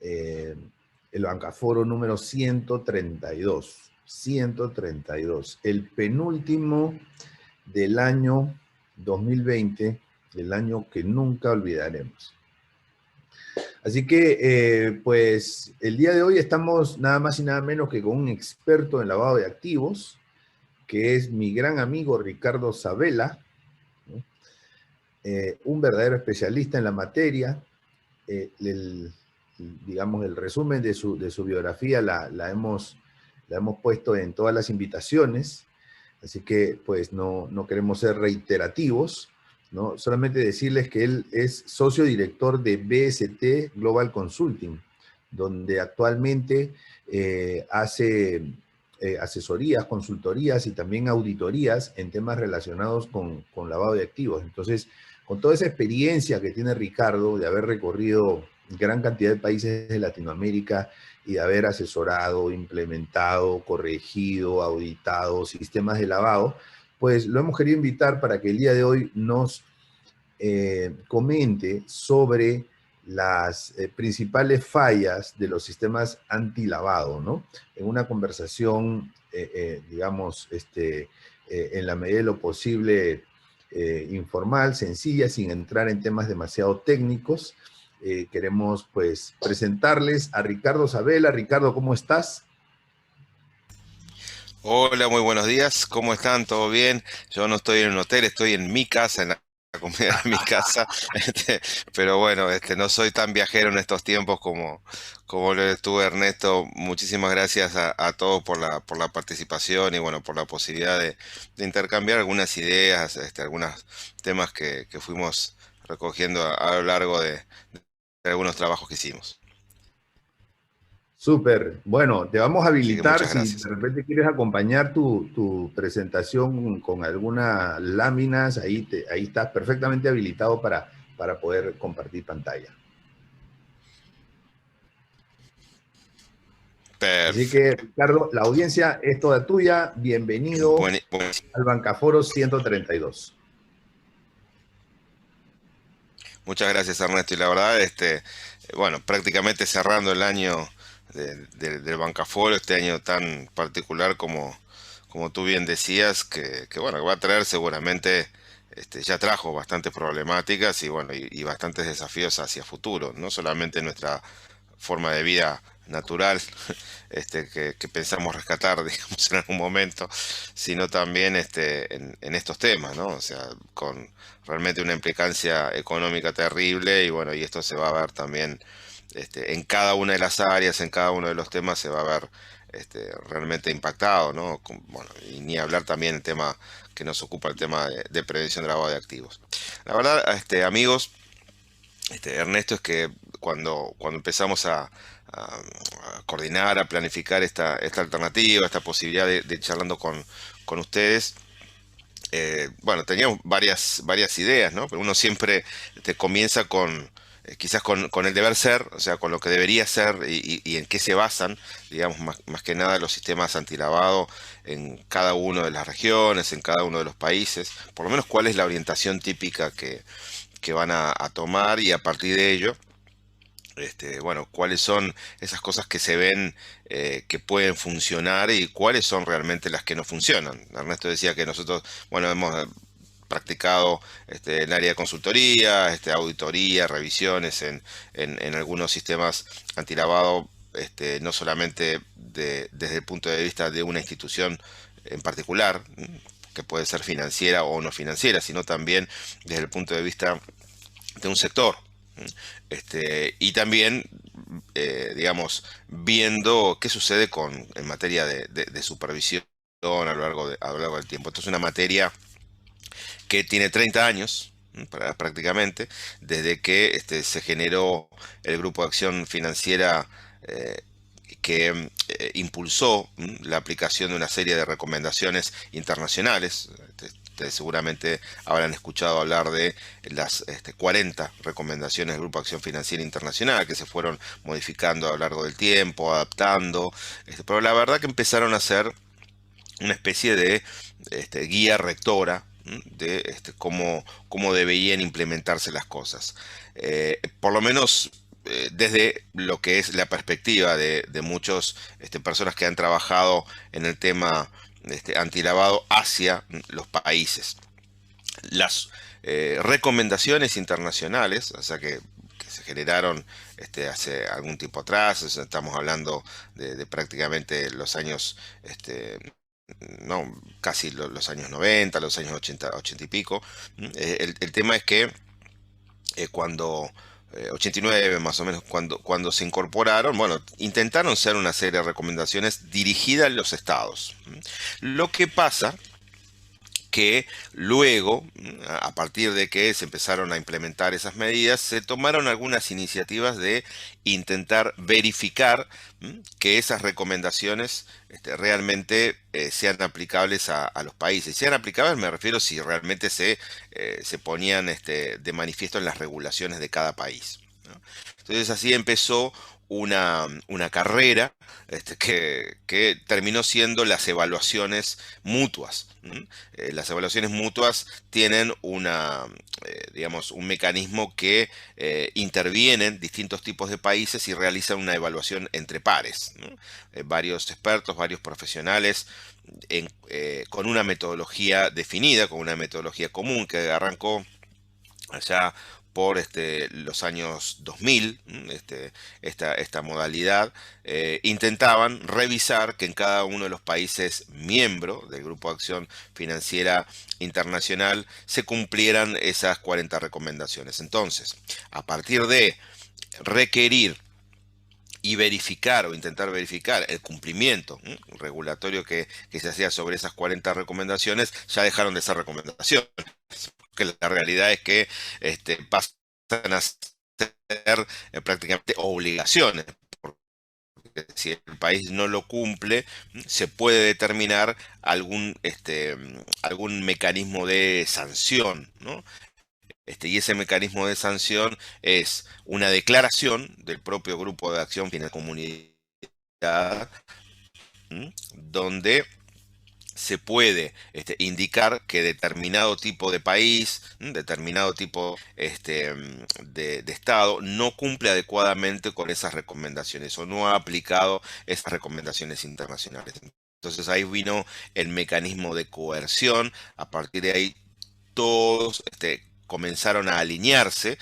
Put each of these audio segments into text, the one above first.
eh, el Bancaforo número 132. 132. El penúltimo del año 2020, el año que nunca olvidaremos. Así que, pues, el día de hoy estamos nada más y nada menos que con un experto en lavado de activos, que es mi gran amigo Ricardo Sabela, ¿no? Un verdadero especialista en la materia. Digamos, el resumen de su biografía la hemos puesto en todas las invitaciones, así que pues no queremos ser reiterativos, ¿no? Solamente decirles que él es socio director de BST Global Consulting, donde actualmente hace asesorías, consultorías y también auditorías en temas relacionados con lavado de activos. Entonces, con toda esa experiencia que tiene Ricardo de haber recorrido gran cantidad de países de Latinoamérica y de haber asesorado, implementado, corregido, auditado sistemas de lavado, pues lo hemos querido invitar para que el día de hoy nos comente sobre las principales fallas de los sistemas antilavado, ¿no? En una conversación, digamos, en la medida de lo posible, informal, sencilla, sin entrar en temas demasiado técnicos. Queremos, pues, presentarles a Ricardo Sabela. Ricardo, ¿cómo estás? Hola, muy buenos días. ¿Cómo están? ¿Todo bien? Yo no estoy en un hotel, estoy en mi casa, en la comida de mi casa. Pero bueno, no soy tan viajero en estos tiempos como lo estuvo Ernesto. Muchísimas gracias a todos por la participación y bueno, por la posibilidad de intercambiar algunas ideas, algunos temas que fuimos recogiendo a lo largo de algunos trabajos que hicimos. Súper. Bueno, te vamos a Así que habilitar muchas si de gracias. repente quieres acompañar tu presentación con algunas láminas, ahí estás perfectamente habilitado para poder compartir pantalla. Así que, Perfecto. Ricardo, la audiencia es toda tuya. Bienvenido Buenísimo. al Bancaforo 132. Muchas gracias, Ernesto. Y la verdad, bueno, prácticamente cerrando el año del Bancaforo, este año tan particular como tú bien decías, que bueno, que va a traer seguramente, ya trajo bastantes problemáticas y bueno, y bastantes desafíos hacia futuro, no solamente nuestra forma de vida natural, que pensamos rescatar, digamos, en algún momento, sino también en estos temas, ¿no? O sea, con realmente una implicancia económica terrible y bueno, y esto se va a ver también en cada una de las áreas, en cada uno de los temas se va a ver realmente impactado, ¿no? Bueno, y ni hablar también el tema que nos ocupa, el tema de prevención de lavado de activos. La verdad, amigos, Ernesto, es que cuando empezamos a coordinar, a planificar esta alternativa, esta posibilidad de ir charlando con ustedes, bueno, teníamos varias ideas, ¿no? Pero uno siempre te comienza quizás con el deber ser, o sea, con lo que debería ser y en qué se basan, digamos, más que nada los sistemas antilavado en cada una de las regiones, en cada uno de los países, por lo menos cuál es la orientación típica que van a tomar y a partir de ello, bueno, cuáles son esas cosas que se ven que pueden funcionar y cuáles son realmente las que no funcionan. Ernesto decía que nosotros, bueno, hemos practicado el área de consultoría, auditoría, revisiones en algunos sistemas antilavado, no solamente desde el punto de vista de una institución en particular, que puede ser financiera o no financiera, sino también desde el punto de vista de un sector. Y también, digamos, viendo qué sucede en materia de supervisión a lo largo del tiempo. Esto es una materia que tiene 30 años, prácticamente, desde que se generó el Grupo de Acción Financiera que impulsó la aplicación de una serie de recomendaciones internacionales. Ustedes seguramente habrán escuchado hablar de las 40 recomendaciones del Grupo de Acción Financiera Internacional que se fueron modificando a lo largo del tiempo, adaptando, pero la verdad que empezaron a ser una especie de guía rectora de cómo debían implementarse las cosas. Por lo menos desde lo que es la perspectiva de muchas personas que han trabajado en el tema antilavado hacia los países. Las recomendaciones internacionales, o sea que se generaron hace algún tiempo atrás, o sea, estamos hablando de prácticamente los años, no, casi los años 90, los años 80, 80 y pico. El tema es que cuando 89 más o menos, cuando se incorporaron, bueno, intentaron ser una serie de recomendaciones dirigidas a los estados. Lo que pasa que luego, a partir de que se empezaron a implementar esas medidas, se tomaron algunas iniciativas de intentar verificar que esas recomendaciones realmente sean aplicables a los países. Sean aplicables me refiero si realmente se ponían de manifiesto en las regulaciones de cada país, ¿no? Entonces así empezó una carrera que terminó siendo las evaluaciones mutuas. Las evaluaciones mutuas tienen digamos, un mecanismo que intervienen distintos tipos de países y realizan una evaluación entre pares, ¿no? Varios expertos, varios profesionales con una metodología definida, con una metodología común que arrancó allá por los años 2000, esta modalidad, intentaban revisar que en cada uno de los países miembros del Grupo de Acción Financiera Internacional se cumplieran esas 40 recomendaciones. Entonces, a partir de requerir y verificar o intentar verificar el cumplimiento regulatorio que se hacía sobre esas 40 recomendaciones, ya dejaron de ser recomendaciones. Que la realidad es que pasan a ser prácticamente obligaciones. Porque si el país no lo cumple, se puede determinar algún mecanismo de sanción, ¿no? Y ese mecanismo de sanción es una declaración del propio Grupo de Acción Financiera Comunidad, donde se puede indicar que determinado tipo de país, determinado tipo de Estado no cumple adecuadamente con esas recomendaciones o no ha aplicado esas recomendaciones internacionales. Entonces ahí vino el mecanismo de coerción. A partir de ahí todos comenzaron a alinearse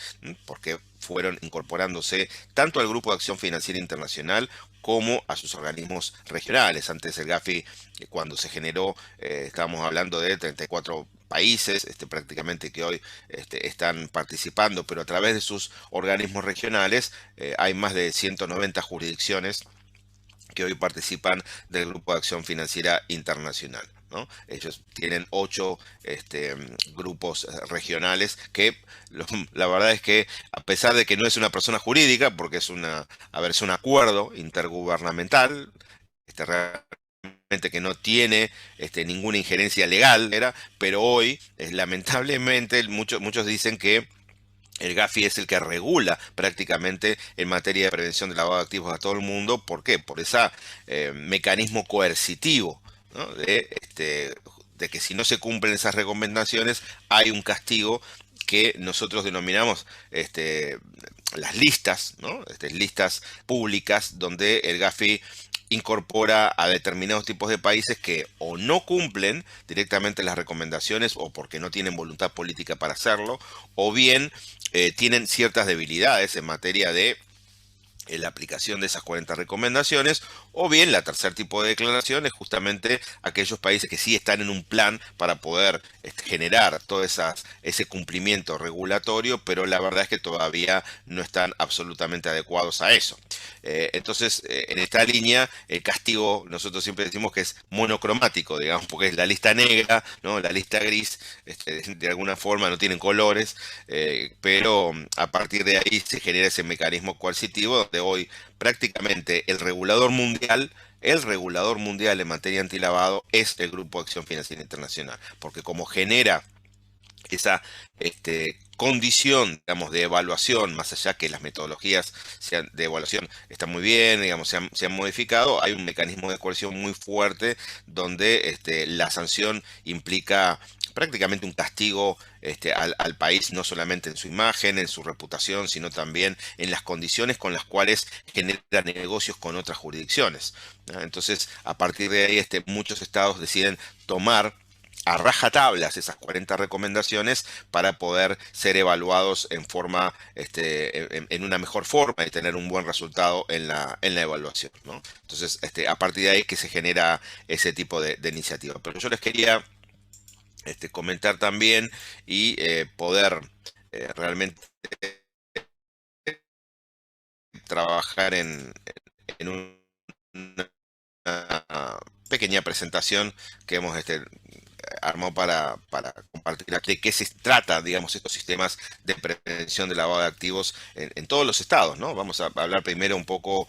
porque fueron incorporándose tanto al Grupo de Acción Financiera Internacional como a sus organismos regionales. Antes el GAFI, cuando se generó, estábamos hablando de 34 países prácticamente que hoy están participando, pero a través de sus organismos regionales hay más de 190 jurisdicciones que hoy participan del Grupo de Acción Financiera Internacional, ¿no? Ellos tienen 8 grupos regionales que la verdad es que a pesar de que no es una persona jurídica, porque es un acuerdo intergubernamental, realmente que no tiene ninguna injerencia legal, pero hoy lamentablemente muchos dicen que el GAFI es el que regula prácticamente en materia de prevención de lavado de activos a todo el mundo. ¿Por qué? Por ese mecanismo coercitivo, ¿no? De que si no se cumplen esas recomendaciones hay un castigo que nosotros denominamos las listas, ¿no? Listas públicas donde el GAFI incorpora a determinados tipos de países que o no cumplen directamente las recomendaciones o porque no tienen voluntad política para hacerlo, o bien tienen ciertas debilidades en materia de la aplicación de esas 40 recomendaciones, o bien la tercer tipo de declaración es justamente aquellos países que sí están en un plan para poder generar todo ese cumplimiento regulatorio, pero la verdad es que todavía no están absolutamente adecuados a eso. Entonces, en esta línea, el castigo, nosotros siempre decimos que es monocromático, digamos, porque es la lista negra, ¿no? La lista gris, de alguna forma no tienen colores, pero a partir de ahí se genera ese mecanismo coercitivo donde hoy prácticamente el regulador mundial en materia antilavado es el Grupo de Acción Financiera Internacional, porque como genera esa condición, digamos, de evaluación, más allá que las metodologías de evaluación están muy bien, digamos, se han modificado, hay un mecanismo de coerción muy fuerte donde la sanción implica prácticamente un castigo al país, no solamente en su imagen, en su reputación, sino también en las condiciones con las cuales genera negocios con otras jurisdicciones. ¿No? Entonces, a partir de ahí, muchos estados deciden tomar a rajatablas esas 40 recomendaciones para poder ser evaluados en forma, en una mejor forma y tener un buen resultado en la evaluación, ¿no? Entonces, a partir de ahí que se genera ese tipo de iniciativa. Pero yo les quería comentar también y poder realmente trabajar en una pequeña presentación que hemos armó para compartir aquí de qué se trata, digamos, estos sistemas de prevención de lavado de activos en todos los estados, ¿no? Vamos a hablar primero un poco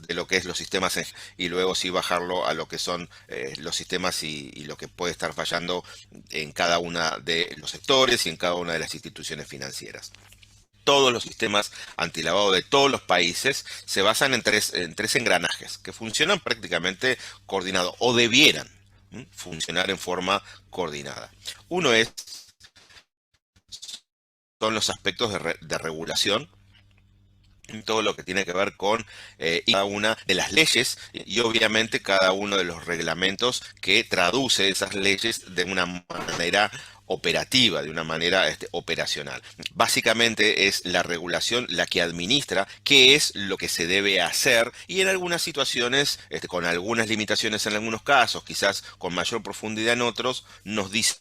de lo que es los sistemas y luego sí bajarlo a lo que son los sistemas y lo que puede estar fallando en cada una de los sectores y en cada una de las instituciones financieras. Todos los sistemas antilavado de todos los países se basan en tres engranajes que funcionan prácticamente coordinados o debieran funcionar en forma coordinada. Uno son los aspectos de regulación, todo lo que tiene que ver con cada una de las leyes y obviamente cada uno de los reglamentos que traduce esas leyes de una manera operativa, de una manera operacional. Básicamente es la regulación la que administra qué es lo que se debe hacer y en algunas situaciones, con algunas limitaciones en algunos casos, quizás con mayor profundidad en otros, nos dicen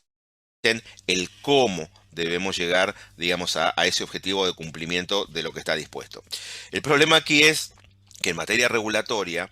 el cómo debemos llegar, digamos, a ese objetivo de cumplimiento de lo que está dispuesto. El problema aquí es que en materia regulatoria,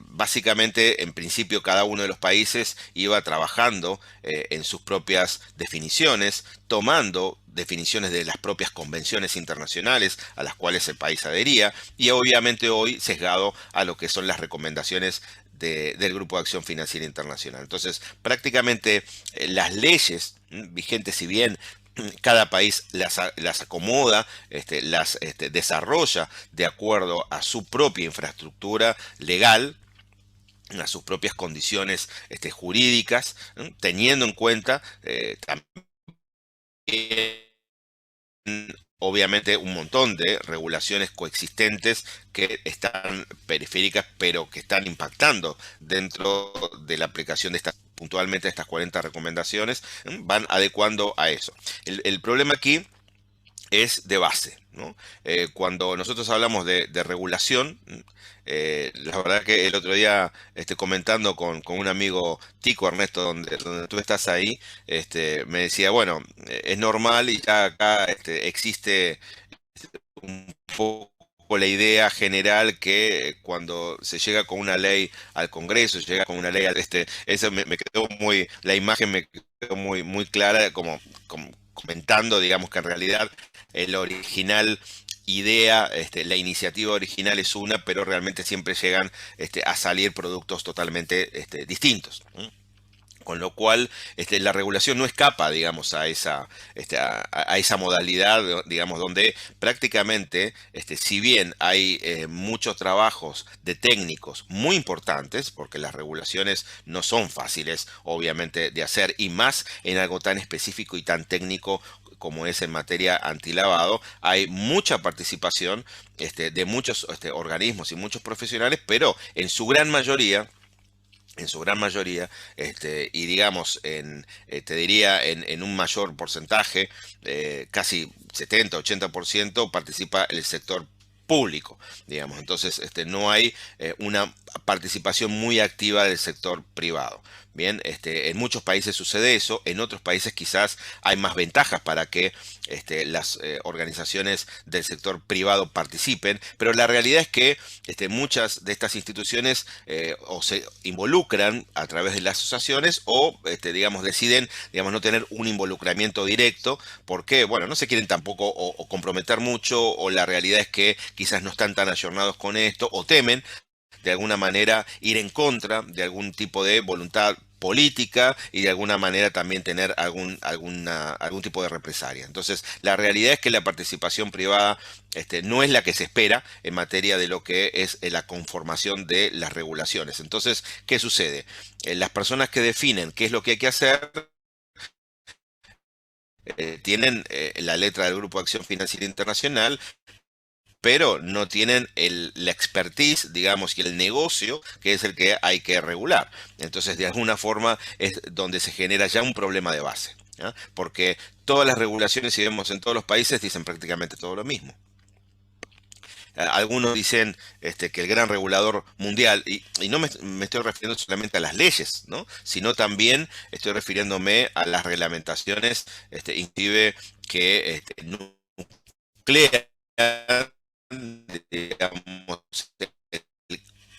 básicamente, en principio, cada uno de los países iba trabajando en sus propias definiciones, tomando definiciones de las propias convenciones internacionales a las cuales el país adhería y obviamente hoy sesgado a lo que son las recomendaciones del Grupo de Acción Financiera Internacional. Entonces, prácticamente las leyes vigentes, si bien cada país las acomoda, las desarrolla de acuerdo a su propia infraestructura legal, a sus propias condiciones jurídicas, teniendo en cuenta también obviamente un montón de regulaciones coexistentes que están periféricas pero que están impactando dentro de la aplicación de puntualmente estas 40 recomendaciones, van adecuando a eso. El problema aquí es de base, ¿no? Cuando nosotros hablamos de regulación, la verdad que el otro día comentando con un amigo Tico, Ernesto, donde tú estás ahí, me decía, bueno, es normal y ya acá existe un poco la idea general que cuando se llega con una ley al Congreso, se llega con una ley eso me quedó la imagen me quedó muy clara como comentando, digamos que en realidad el original idea, la iniciativa original es una, pero realmente siempre llegan a salir productos totalmente distintos. Con lo cual, la regulación no escapa, digamos, a esa modalidad, digamos, donde prácticamente, si bien hay muchos trabajos de técnicos muy importantes, porque las regulaciones no son fáciles, obviamente, de hacer, y más en algo tan específico y tan técnico como es en materia antilavado, hay mucha participación de muchos organismos y muchos profesionales, pero en su gran mayoría, y digamos, te diría en un mayor porcentaje, casi 70-80% participa el sector público, digamos. Entonces, no hay una participación muy activa del sector privado. Bien, en muchos países sucede eso, en otros países quizás hay más ventajas para que las organizaciones del sector privado participen, pero la realidad es que muchas de estas instituciones o se involucran a través de las asociaciones o, digamos, deciden, digamos, no tener un involucramiento directo porque, bueno, no se quieren tampoco o comprometer mucho o la realidad es que quizás no están tan ayornados con esto o temen de alguna manera ir en contra de algún tipo de voluntad política y de alguna manera también tener algún tipo de represalia. Entonces, la realidad es que la participación privada no es la que se espera en materia de lo que es la conformación de las regulaciones. Entonces, ¿qué sucede? Las personas que definen qué es lo que hay que hacer tienen la letra del Grupo de Acción Financiera Internacional, pero no tienen la expertise, digamos, y el negocio, que es el que hay que regular. Entonces, de alguna forma, es donde se genera ya un problema de base, ¿ya? Porque todas las regulaciones, si vemos en todos los países, dicen prácticamente todo lo mismo. Algunos dicen que el gran regulador mundial, y no me estoy refiriendo solamente a las leyes, ¿no? Sino también estoy refiriéndome a las reglamentaciones, inclusive que nuclean, digamos,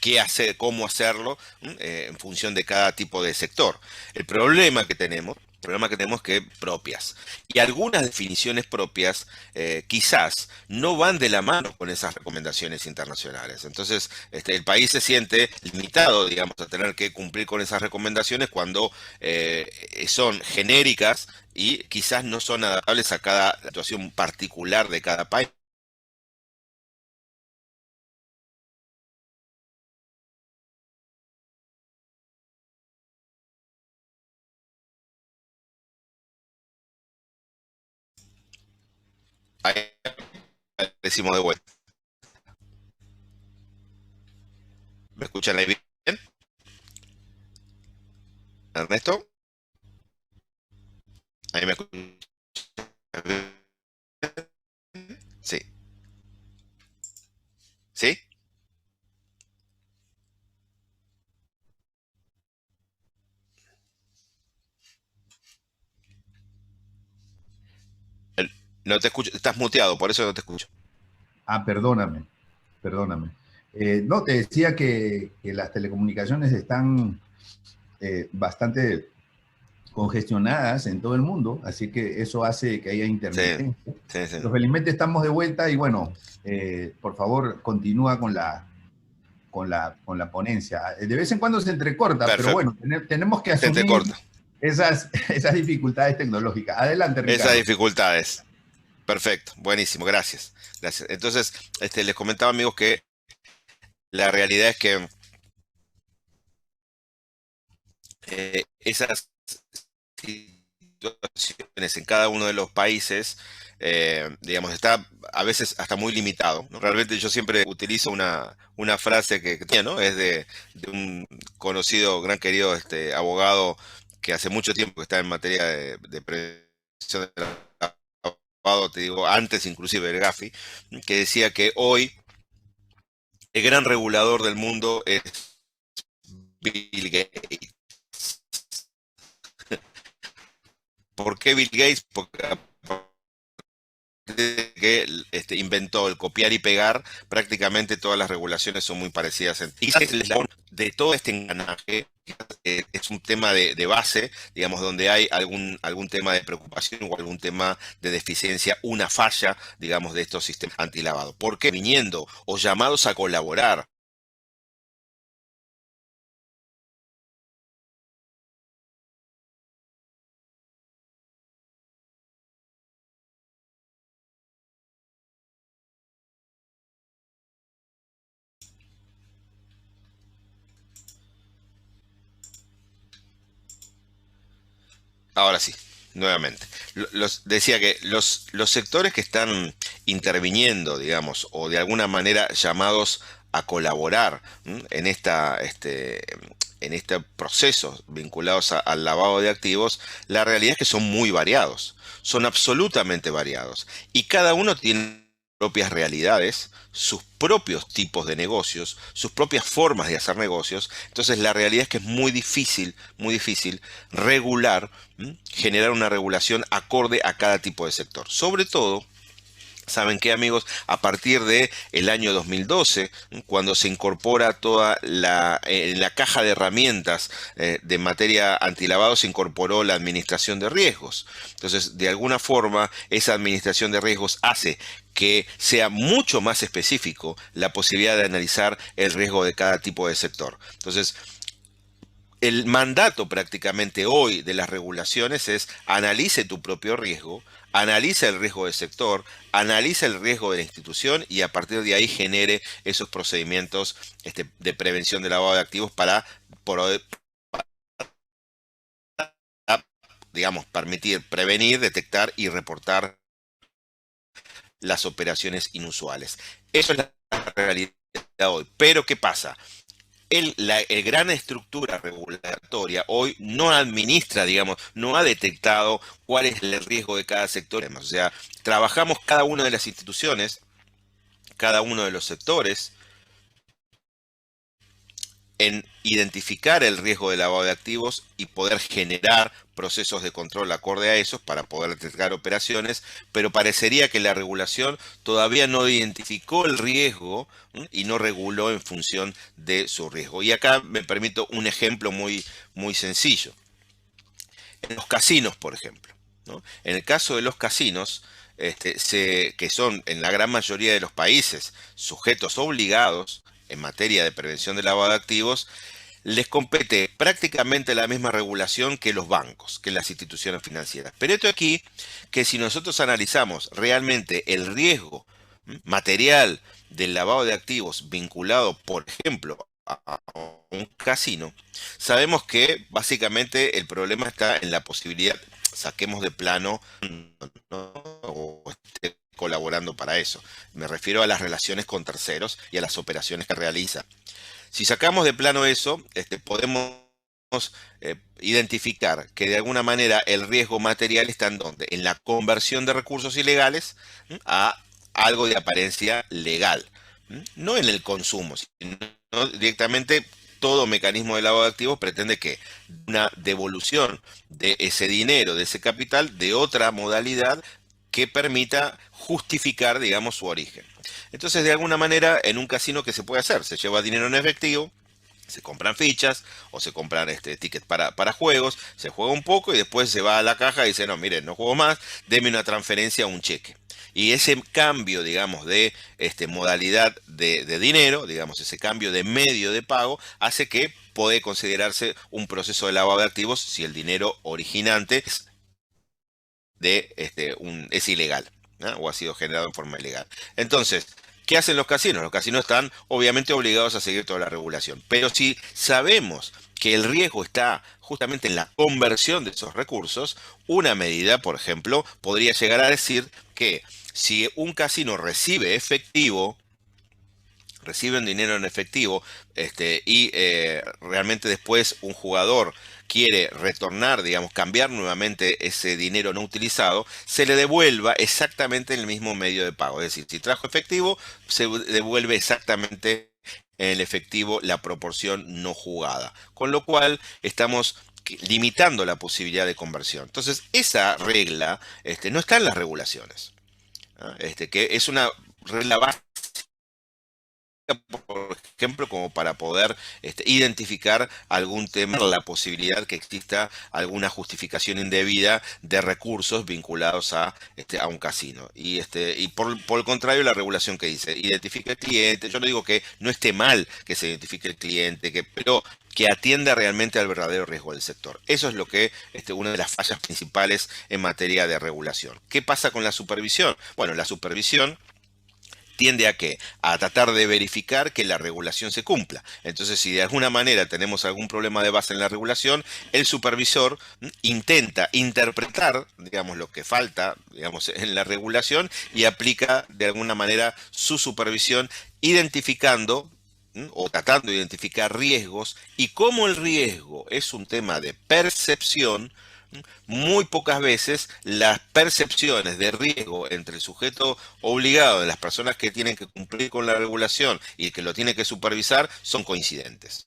qué hacer, cómo hacerlo, en función de cada tipo de sector. El problema que tenemos es que propias. Y algunas definiciones propias quizás no van de la mano con esas recomendaciones internacionales. Entonces, el país se siente limitado, digamos, a tener que cumplir con esas recomendaciones cuando son genéricas y quizás no son adaptables a cada situación particular de cada país. Ahí decimos de vuelta. ¿Me escuchan ahí bien, Ernesto? Ahí me escuchan. Sí. ¿Sí? El- No te escucho. Estás muteado, por eso no te escucho. Ah, perdóname, perdóname. No, te decía que las telecomunicaciones están bastante congestionadas en todo el mundo, así que eso hace que haya Sí, intermitencia. sí, sí. Pero felizmente estamos de vuelta y bueno, por favor, continúa con la ponencia. De vez en cuando se entrecorta, pero Perfecto. bueno, tenemos que Se te asumir corta. esas dificultades tecnológicas. Adelante, Esas Ricardo. dificultades. Perfecto. Buenísimo. Gracias. Gracias. Entonces, les comentaba, amigos, que la realidad es que esas situaciones en cada uno de los países, digamos, está a veces hasta muy limitado, ¿no? Realmente yo siempre utilizo una frase que tenía, ¿no? Es de un conocido, gran querido abogado que hace mucho tiempo que está en materia de prevención del abogado, te digo, antes inclusive del Gafi, que decía que hoy el gran regulador del mundo es Bill Gates. ¿Por qué Bill Gates? Porque que inventó el copiar y pegar, prácticamente todas las regulaciones son muy parecidas. Y quizás el eslabón de todo este engranaje es un tema de base, digamos, donde hay algún tema de preocupación o algún tema de deficiencia, una falla, digamos, de estos sistemas antilavado. ¿Por qué? Viniendo o llamados a colaborar. Ahora sí, nuevamente. Decía que los sectores que están interviniendo, digamos, o de alguna manera llamados a colaborar, en este proceso vinculados al lavado de activos, la realidad es que son muy variados, son absolutamente variados. Y cada uno tiene propias realidades, sus propios tipos de negocios, sus propias formas de hacer negocios. Entonces la realidad es que es muy difícil regular, generar una regulación acorde a cada tipo de sector. Sobre todo, ¿saben qué, amigos? A partir de el año 2012, cuando se incorpora toda la caja de herramientas de materia antilavado, se incorporó la administración de riesgos. Entonces, de alguna forma, esa administración de riesgos hace que sea mucho más específico la posibilidad de analizar el riesgo de cada tipo de sector. Entonces, el mandato prácticamente hoy de las regulaciones es analice tu propio riesgo, analiza el riesgo del sector, analiza el riesgo de la institución y a partir de ahí genere esos procedimientos de prevención de lavado de activos para digamos, permitir prevenir, detectar y reportar las operaciones inusuales. Eso es la realidad hoy. Pero ¿qué pasa? El gran estructura regulatoria hoy no administra, digamos, no ha detectado cuál es el riesgo de cada sector. O sea, trabajamos cada una de las instituciones, cada uno de los sectores, en identificar el riesgo de lavado de activos y poder generar procesos de control acorde a esos para poder detectar operaciones, pero parecería que la regulación todavía no identificó el riesgo y no reguló en función de su riesgo. Y acá me permito un ejemplo muy sencillo. En los casinos, por ejemplo, ¿no? En el caso de los casinos, que son en la gran mayoría de los países sujetos obligados en materia de prevención de lavado de activos, les compete prácticamente la misma regulación que los bancos, que las instituciones financieras. Pero esto aquí, que si nosotros analizamos realmente el riesgo material del lavado de activos vinculado, por ejemplo, a un casino, sabemos que básicamente el problema está en la posibilidad, saquemos de plano, ¿no? O esté colaborando para eso. Me refiero a las relaciones con terceros y a las operaciones que realiza. Si sacamos de plano eso, podemos identificar que de alguna manera el riesgo material está en ¿dónde? En la conversión de recursos ilegales a algo de apariencia legal. No en el consumo, sino directamente todo mecanismo de lavado de activos pretende que una devolución de ese dinero, de ese capital, de otra modalidad que permita justificar, digamos, su origen. Entonces, de alguna manera, en un casino, ¿qué se puede hacer? Se lleva dinero en efectivo, se compran fichas o se compran tickets para juegos, se juega un poco y después se va a la caja y dice, no, miren, no juego más, deme una transferencia o un cheque. Y ese cambio, digamos, de modalidad de dinero, digamos, ese cambio de medio de pago, hace que puede considerarse un proceso de lavado de activos si el dinero originante es ilegal, ¿no? O ha sido generado en forma ilegal. Entonces, ¿qué hacen los casinos? Los casinos están obviamente obligados a seguir toda la regulación. Pero si sabemos que el riesgo está justamente en la conversión de esos recursos, una medida, por ejemplo, podría llegar a decir que si un casino reciben dinero en efectivo y realmente después un jugador quiere retornar, digamos, cambiar nuevamente ese dinero no utilizado, se le devuelva exactamente en el mismo medio de pago. Es decir, si trajo efectivo, se devuelve exactamente en el efectivo la proporción no jugada. Con lo cual estamos limitando la posibilidad de conversión. Entonces, esa regla no está en las regulaciones, ¿no? Que es una regla básica, por ejemplo, como para poder identificar algún tema, la posibilidad que exista alguna justificación indebida de recursos vinculados a un casino. Y por el contrario, la regulación que dice, identifica el cliente, yo no digo que no esté mal que se identifique el cliente, pero que atienda realmente al verdadero riesgo del sector. Eso es lo que una de las fallas principales en materia de regulación. ¿Qué pasa con la supervisión? Bueno, la supervisión tiende a qué? A tratar de verificar que la regulación se cumpla. Entonces, si de alguna manera tenemos algún problema de base en la regulación, el supervisor intenta interpretar, digamos, lo que falta, digamos, en la regulación y aplica de alguna manera su supervisión identificando o tratando de identificar riesgos, y como el riesgo es un tema de percepción, muy pocas veces las percepciones de riesgo entre el sujeto obligado de las personas que tienen que cumplir con la regulación y el que lo tiene que supervisar son coincidentes.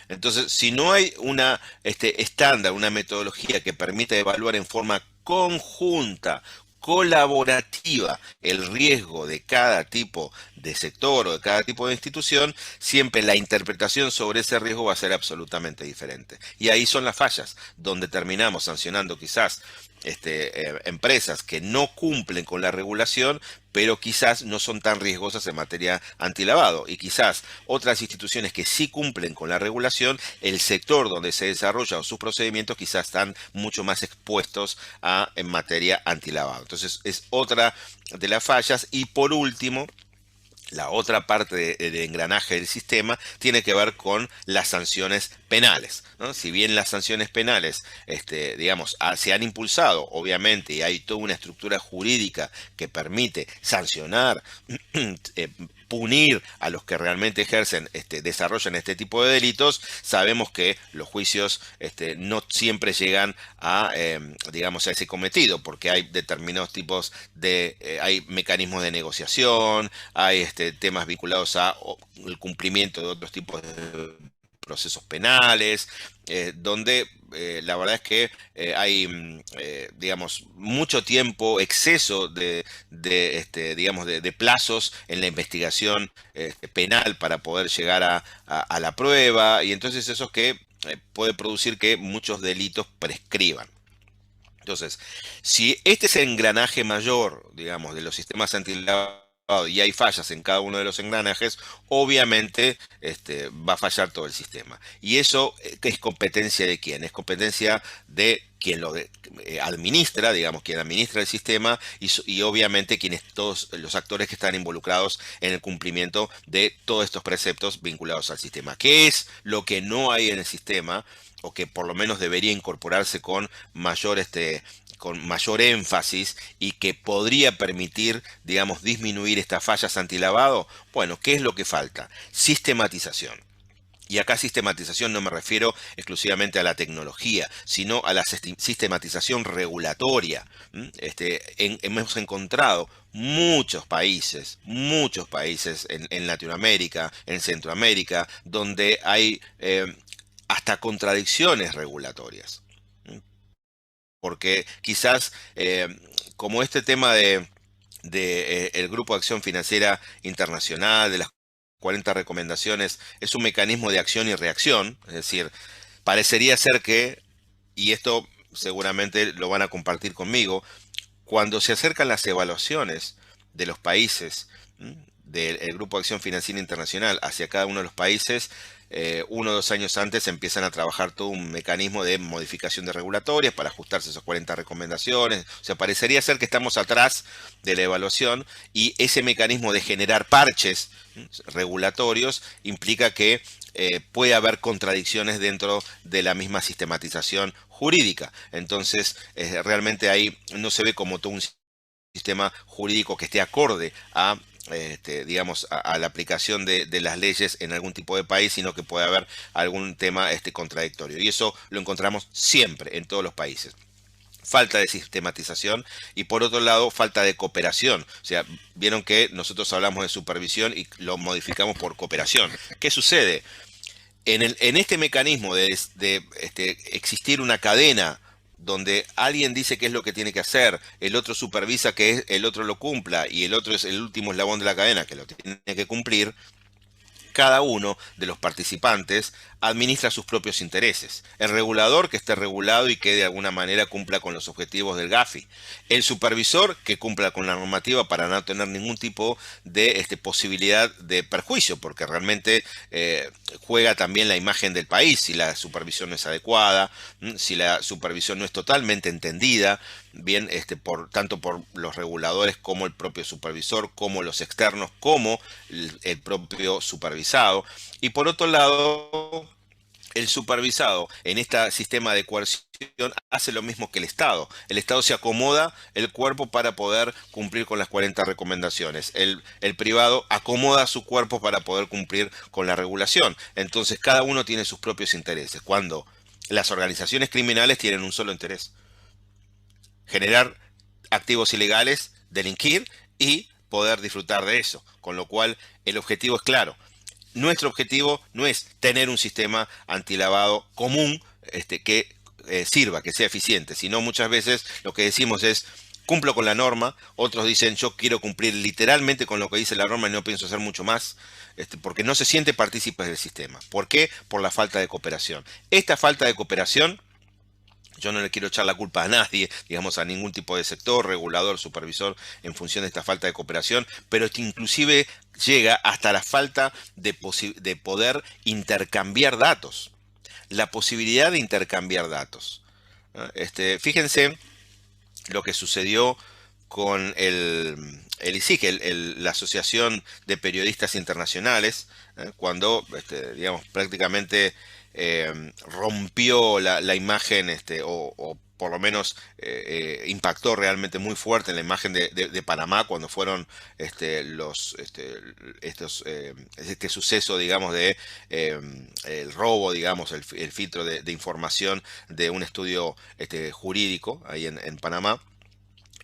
Entonces, si no hay una estándar, una metodología que permita evaluar en forma conjunta, colaborativa, el riesgo de cada tipo de sector o de cada tipo de institución, siempre la interpretación sobre ese riesgo va a ser absolutamente diferente. Y ahí son las fallas, donde terminamos sancionando quizás empresas que no cumplen con la regulación, pero quizás no son tan riesgosas en materia antilavado. Y quizás otras instituciones que sí cumplen con la regulación, el sector donde se desarrolla o sus procedimientos quizás están mucho más expuestos en materia antilavado. Entonces es otra de las fallas. Y por último, La otra parte del engranaje del sistema tiene que ver con las sanciones penales, ¿no? Si bien las sanciones penales, digamos, se han impulsado, obviamente, y hay toda una estructura jurídica que permite sancionar, eh, punir a los que realmente ejercen, desarrollan este tipo de delitos, sabemos que los juicios no siempre llegan a, digamos, a ese cometido, porque hay determinados tipos de, hay mecanismos de negociación, hay temas vinculados a el cumplimiento de otros tipos de procesos penales, donde la verdad es que hay, digamos, mucho tiempo, exceso digamos, de plazos en la investigación penal para poder llegar a la prueba, y entonces eso es que puede producir que muchos delitos prescriban. Entonces, si este es el engranaje mayor, digamos, de los sistemas antilavado y hay fallas en cada uno de los engranajes, obviamente va a fallar todo el sistema. Y eso es competencia de quién? Es competencia de quien lo administra, digamos, quien administra el sistema y obviamente quienes todos los actores que están involucrados en el cumplimiento de todos estos preceptos vinculados al sistema. ¿Qué es lo que no hay en el sistema? O que por lo menos debería incorporarse con mayor énfasis y que podría permitir, digamos, disminuir estas fallas antilavado. Bueno, ¿qué es lo que falta? Sistematización. Y acá sistematización no me refiero exclusivamente a la tecnología, sino a la sistematización regulatoria. Hemos encontrado muchos países en Latinoamérica, en Centroamérica, donde hay hasta contradicciones regulatorias. Porque quizás, como este tema de el Grupo de Acción Financiera Internacional, de las 40 recomendaciones, es un mecanismo de acción y reacción, es decir, parecería ser que, y esto seguramente lo van a compartir conmigo, cuando se acercan las evaluaciones de los países, del Grupo de Acción Financiera Internacional hacia cada uno de los países, 1 o 2 años antes empiezan a trabajar todo un mecanismo de modificación de regulatorias para ajustarse a esas 40 recomendaciones. O sea, parecería ser que estamos atrás de la evaluación y ese mecanismo de generar parches regulatorios implica que puede haber contradicciones dentro de la misma sistematización jurídica. Entonces, realmente ahí no se ve como todo un sistema jurídico que esté acorde a digamos, a la aplicación de las leyes en algún tipo de país, sino que puede haber algún tema contradictorio. Y eso lo encontramos siempre en todos los países. Falta de sistematización y por otro lado falta de cooperación. O sea, vieron que nosotros hablamos de supervisión y lo modificamos por cooperación. ¿Qué sucede? En este mecanismo de existir una cadena donde alguien dice qué es lo que tiene que hacer, el otro supervisa que el otro lo cumpla y el otro es el último eslabón de la cadena que lo tiene que cumplir, cada uno de los participantes administra sus propios intereses. El regulador que esté regulado y que de alguna manera cumpla con los objetivos del GAFI. El supervisor que cumpla con la normativa para no tener ningún tipo de posibilidad de perjuicio, porque realmente juega también la imagen del país si la supervisión no es adecuada, si la supervisión no es totalmente entendida, bien, tanto por los reguladores como el propio supervisor, como los externos, como el propio supervisado. Y por otro lado, el supervisado en este sistema de coerción hace lo mismo que el Estado. El Estado se acomoda el cuerpo para poder cumplir con las 40 recomendaciones. El privado acomoda su cuerpo para poder cumplir con la regulación. Entonces cada uno tiene sus propios intereses. Cuando las organizaciones criminales tienen un solo interés: generar activos ilegales, delinquir y poder disfrutar de eso. Con lo cual el objetivo es claro. Nuestro objetivo no es tener un sistema antilavado común que sirva, que sea eficiente, sino muchas veces lo que decimos es: cumplo con la norma. Otros dicen: yo quiero cumplir literalmente con lo que dice la norma y no pienso hacer mucho más, porque no se siente partícipes del sistema. ¿Por qué? Por la falta de cooperación. Esta falta de cooperación, yo no le quiero echar la culpa a nadie, digamos, a ningún tipo de sector, regulador, supervisor, en función de esta falta de cooperación, pero que inclusive llega hasta la falta de poder intercambiar datos. La posibilidad de intercambiar datos, ¿no? Fíjense lo que sucedió con el ISIC, la Asociación de Periodistas Internacionales, cuando, digamos, prácticamente rompió la imagen, o por lo menos impactó realmente muy fuerte en la imagen de Panamá cuando fueron este suceso, digamos, eh, el robo, digamos, el filtro de información de un estudio jurídico ahí en Panamá.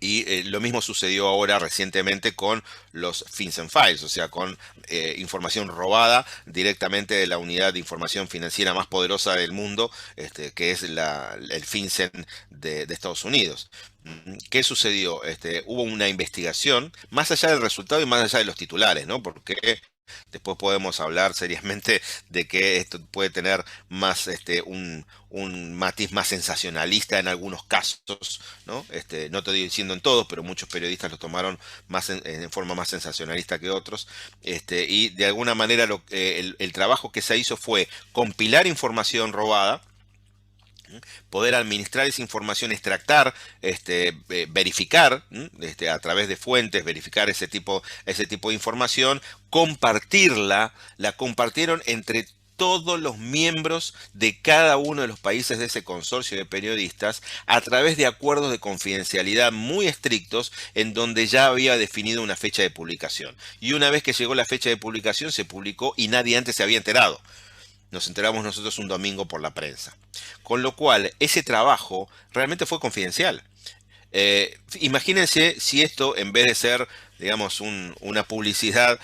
Y lo mismo sucedió ahora recientemente con los FinCEN Files, o sea, con información robada directamente de la unidad de información financiera más poderosa del mundo, que es el FinCEN de Estados Unidos. ¿Qué sucedió? Hubo una investigación, más allá del resultado y más allá de los titulares, ¿no? Porque después podemos hablar seriamente de que esto puede tener más un matiz más sensacionalista en algunos casos, ¿no? No estoy diciendo en todos, pero muchos periodistas lo tomaron más en forma más sensacionalista que otros. Y de alguna manera el trabajo que se hizo fue compilar información robada, poder administrar esa información, extractar, verificar, a través de fuentes, verificar ese tipo de información, compartirla, la compartieron entre todos los miembros de cada uno de los países de ese consorcio de periodistas a través de acuerdos de confidencialidad muy estrictos en donde ya había definido una fecha de publicación. Y una vez que llegó la fecha de publicación se publicó y nadie antes se había enterado. Nos enteramos nosotros un domingo por la prensa. Con lo cual, ese trabajo realmente fue confidencial. Imagínense si esto, en vez de ser, digamos, una publicidad,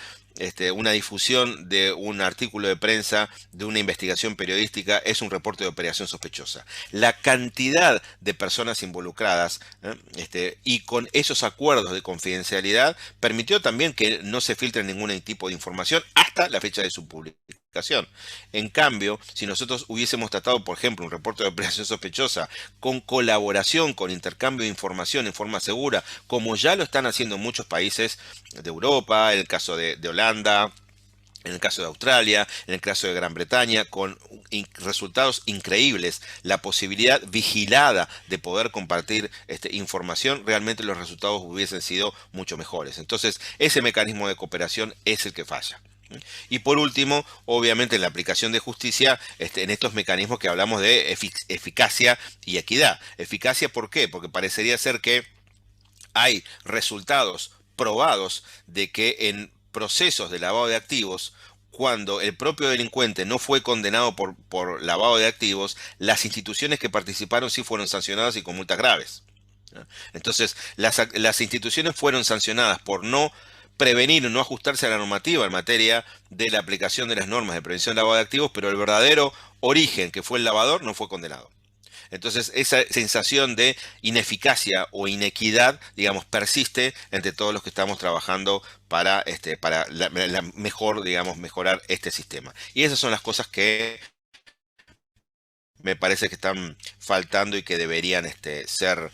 una difusión de un artículo de prensa, de una investigación periodística, es un reporte de operación sospechosa. La cantidad de personas involucradas, y con esos acuerdos de confidencialidad permitió también que no se filtre ningún tipo de información hasta la fecha de su publicación. En cambio, si nosotros hubiésemos tratado, por ejemplo, un reporte de operación sospechosa con colaboración, con intercambio de información en forma segura, como ya lo están haciendo muchos países de Europa, en el caso de Holanda, en el caso de Australia, en el caso de Gran Bretaña, con resultados increíbles, la posibilidad vigilada de poder compartir información, realmente los resultados hubiesen sido mucho mejores. Entonces, ese mecanismo de cooperación es el que falla. Y por último, obviamente en la aplicación de justicia, en estos mecanismos que hablamos de eficacia y equidad. Eficacia, ¿por qué? Porque parecería ser que hay resultados probados de que en procesos de lavado de activos, cuando el propio delincuente no fue condenado por lavado de activos, las instituciones que participaron sí fueron sancionadas y con multas graves. Entonces, las instituciones fueron sancionadas por no prevenir o no ajustarse a la normativa en materia de la aplicación de las normas de prevención de lavado de activos, pero el verdadero origen, que fue el lavador, no fue condenado. Entonces, esa sensación de ineficacia o inequidad, digamos, persiste entre todos los que estamos trabajando para mejor, digamos, mejorar este sistema. Y esas son las cosas que me parece que están faltando y que deberían ser,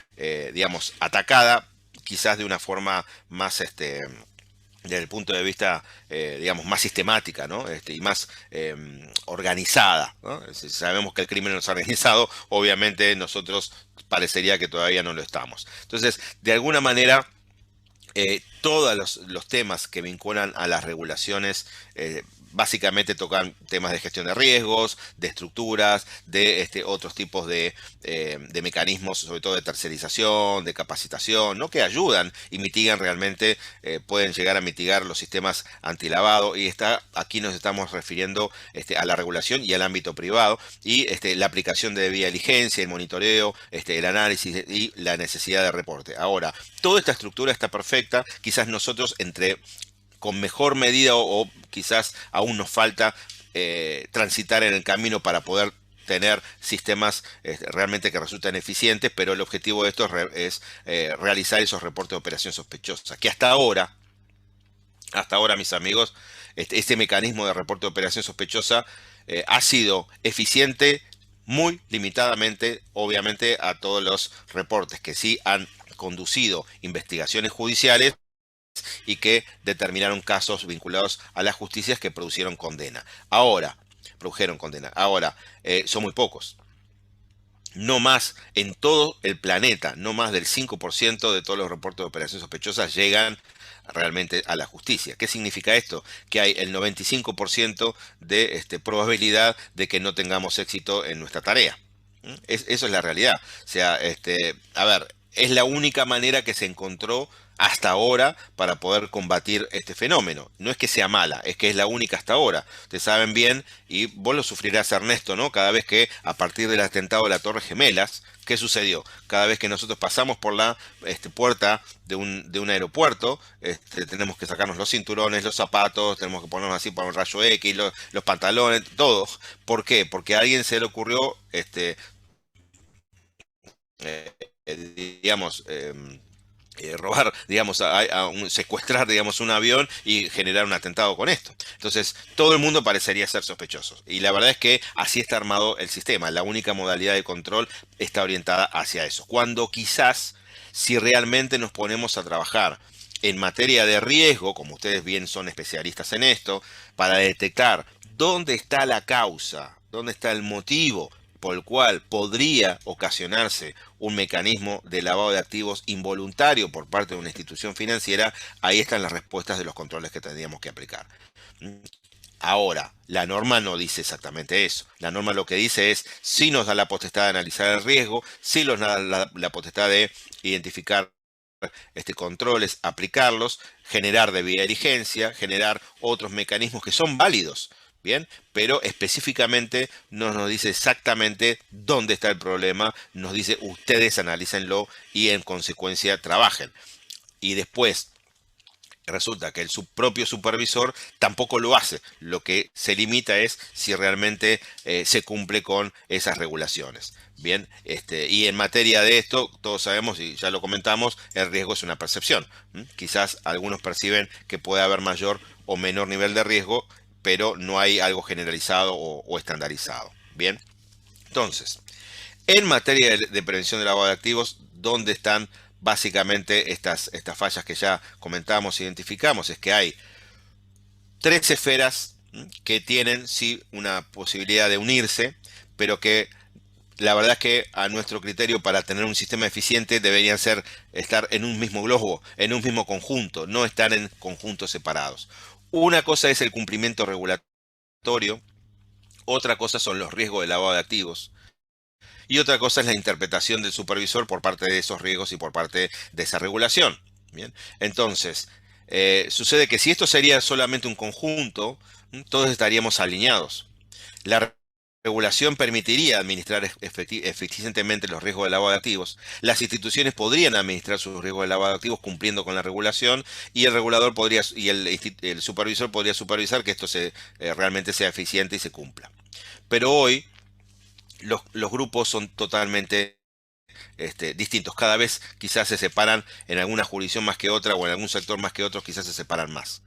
digamos, atacadas, quizás de una forma más, desde el punto de vista, digamos, más sistemática, ¿no? Y más organizada, ¿no? Si sabemos que el crimen no es organizado, obviamente nosotros parecería que todavía no lo estamos. Entonces, de alguna manera, todos los temas que vinculan a las regulaciones básicamente tocan temas de gestión de riesgos, de estructuras, de otros tipos de mecanismos, sobre todo de tercerización, de capacitación, ¿no? Que ayudan y mitigan realmente, pueden llegar a mitigar los sistemas antilavado. Y aquí nos estamos refiriendo a la regulación y al ámbito privado, y la aplicación de debida diligencia, el monitoreo, el análisis y la necesidad de reporte. Ahora, toda esta estructura está perfecta, quizás nosotros con mejor medida o quizás aún nos falta transitar en el camino para poder tener sistemas realmente que resulten eficientes, pero el objetivo de esto es realizar esos reportes de operación sospechosa, que hasta ahora, mis amigos, este mecanismo de reporte de operación sospechosa ha sido eficiente muy limitadamente, obviamente, a todos los reportes que sí han conducido investigaciones judiciales y que determinaron casos vinculados a las justicias que produjeron condena. Ahora, son muy pocos. No más en todo el planeta, no más del 5% de todos los reportes de operaciones sospechosas llegan realmente a la justicia. ¿Qué significa esto? Que hay el 95% de probabilidad de que no tengamos éxito en nuestra tarea. Eso es la realidad. O sea, a ver, es la única manera que se encontró hasta ahora para poder combatir este fenómeno. No es que sea mala, es que es la única hasta ahora. Ustedes saben bien, y vos lo sufrirás, Ernesto, ¿no? Cada vez que a partir del atentado de la Torre Gemelas, ¿qué sucedió? Cada vez que nosotros pasamos por la puerta de un aeropuerto, tenemos que sacarnos los cinturones, los zapatos, tenemos que ponernos así para un rayo X, los pantalones, todo. ¿Por qué? Porque a alguien se le ocurrió, digamos, robar, digamos, secuestrar, digamos, un avión y generar un atentado con esto. Entonces, todo el mundo parecería ser sospechoso. Y la verdad es que así está armado el sistema. La única modalidad de control está orientada hacia eso. Cuando quizás, si realmente nos ponemos a trabajar en materia de riesgo, como ustedes bien son especialistas en esto, para detectar dónde está la causa, dónde está el motivo por el cual podría ocasionarse un mecanismo de lavado de activos involuntario por parte de una institución financiera, ahí están las respuestas de los controles que tendríamos que aplicar. Ahora, la norma no dice exactamente eso. La norma lo que dice es, sí nos da la potestad de analizar el riesgo, sí nos da la potestad de identificar controles, aplicarlos, generar debida diligencia, generar otros mecanismos que son válidos. Bien, pero específicamente no nos dice exactamente dónde está el problema, nos dice ustedes analícenlo y en consecuencia trabajen. Y después resulta que el propio supervisor tampoco lo hace. Lo que se limita es si realmente se cumple con esas regulaciones. Bien, y en materia de esto, todos sabemos y ya lo comentamos, el riesgo es una percepción. Quizás algunos perciben que puede haber mayor o menor nivel de riesgo, pero no hay algo generalizado o estandarizado. Bien, entonces, en materia de prevención de lavado de activos, ¿dónde están básicamente estas fallas que ya comentamos, identificamos? Es que hay tres esferas que tienen sí una posibilidad de unirse, pero que la verdad es que a nuestro criterio para tener un sistema eficiente deberían estar en un mismo globo, en un mismo conjunto, no estar en conjuntos separados. Una cosa es el cumplimiento regulatorio, otra cosa son los riesgos de lavado de activos y otra cosa es la interpretación del supervisor por parte de esos riesgos y por parte de esa regulación. Bien, entonces, sucede que si esto sería solamente un conjunto, todos estaríamos alineados. La regulación permitiría administrar eficientemente los riesgos de lavado de activos. Las instituciones podrían administrar sus riesgos de lavado de activos cumpliendo con la regulación y el regulador podría y el supervisor podría supervisar que esto realmente sea eficiente y se cumpla. Pero hoy los grupos son totalmente distintos. Cada vez quizás se separan en alguna jurisdicción más que otra o en algún sector más que otro, quizás se separan más.